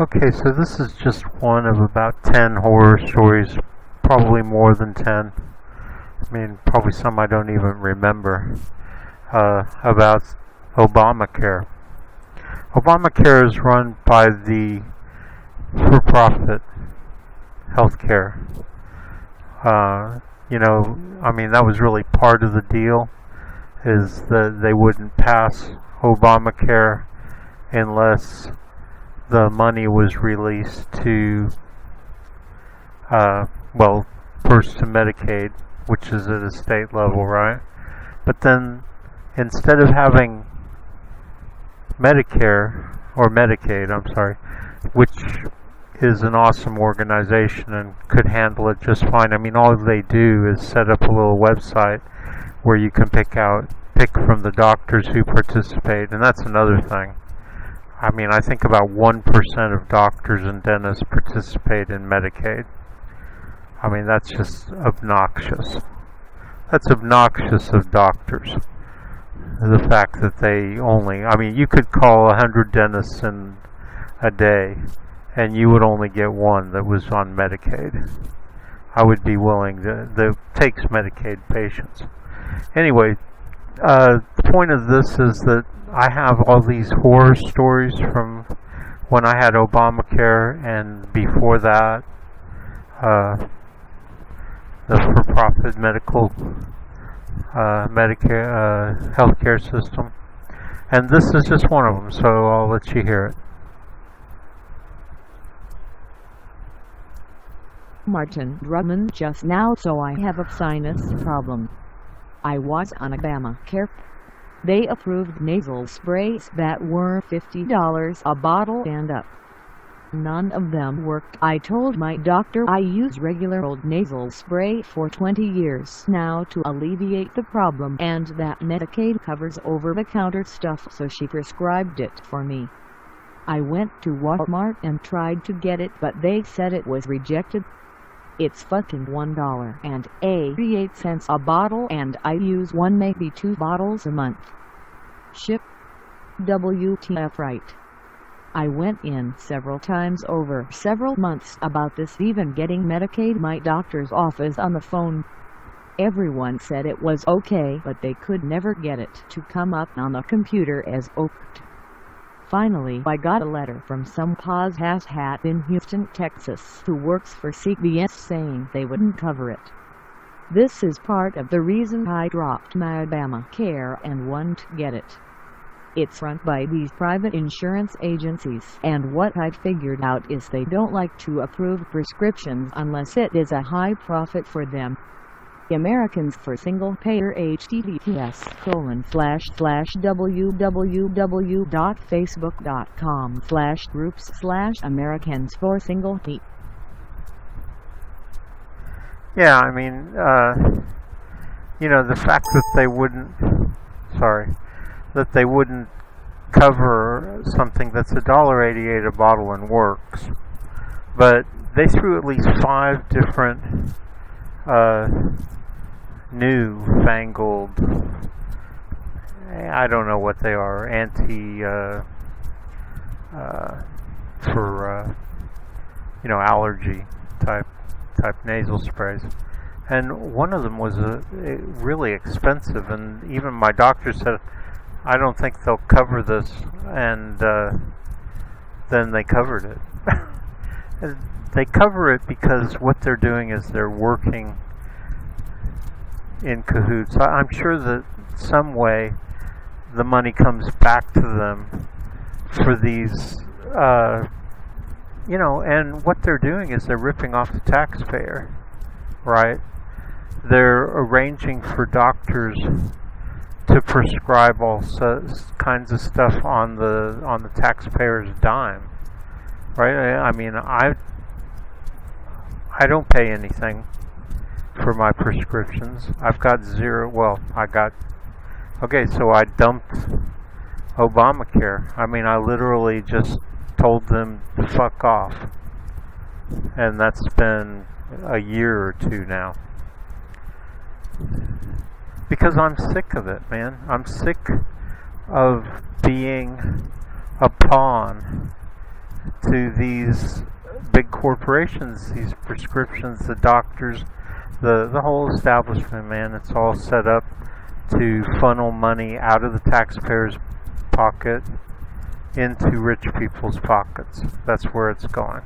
Okay, so this is just one of about 10 horror stories, probably more than 10. I mean, probably some I don't even remember, about Obamacare. Obamacare is run by the for-profit healthcare. I mean, that was really part of the deal, is that they wouldn't pass Obamacare unless the money was released to, first to Medicaid, which is at a state level, right? But then, instead of having Medicare, or Medicaid, I'm sorry, which is an awesome organization and could handle it just fine. I mean, all they do is set up a little website where you can pick from the doctors who participate, and that's another thing. I mean, I think about 1% of doctors and dentists participate in Medicaid. I mean, that's just obnoxious. That's obnoxious of doctors. The fact that they only, I mean, you could call 100 dentists in a day, and you would only get one that was on Medicaid. I would be willing to, that takes Medicaid patients. Anyway, the point of this is that I have all these horror stories from when I had Obamacare, and before that, the for-profit medical Medicare healthcare system. And this is just one of them, so I'll let you hear it. Martin Drummond just now, so I have a sinus problem. I was on Obamacare. They approved nasal sprays that were $50 a bottle and up. None of them worked. I told my doctor I use regular old nasal spray for 20 years now to alleviate the problem, and that Medicaid covers over-the-counter stuff, so she prescribed it for me. I went to Walmart and tried to get it, but they said it was rejected. It's fucking $1.88 a bottle, and I use one, maybe 2 bottles a month. Ship. WTF, right? I went in several times over several months about this, even getting Medicaid, my doctor's office on the phone. Everyone said it was okay, but they could never get it to come up on the computer as OPT. Finally, I got a letter from some paz hat in Houston, Texas, who works for CVS, saying they wouldn't cover it. This is part of the reason I dropped my Obamacare and won't get it. It's run by these private insurance agencies, and what I figured out is they don't like to approve prescriptions unless it is a high profit for them. Americans for Single Payer, https://www.facebook.com/groups/Americans for Single Payer. Yeah, I mean, the fact that they wouldn't cover something that's $1.88 a bottle and works, but they threw at least 5 different new-fangled, I don't know what they are, allergy type nasal sprays. And one of them was really expensive, and even my doctor said, I don't think they'll cover this, and then they covered it. They cover it because what they're doing is they're working in cahoots. I'm sure that some way the money comes back to them for these, and what they're doing is they're ripping off the taxpayer, right? They're arranging for doctors to prescribe all kinds of stuff on the taxpayer's dime, right? I mean, I don't pay anything for my prescriptions. I've got zero. Well, so I dumped Obamacare. I mean, I literally just told them to fuck off, and that's been a year or 2 now. Because I'm sick of it, man. I'm sick of being a pawn to these big corporations, these prescriptions, the doctors, the whole establishment, man. It's all set up to funnel money out of the taxpayer's pocket into rich people's pockets. That's where it's going.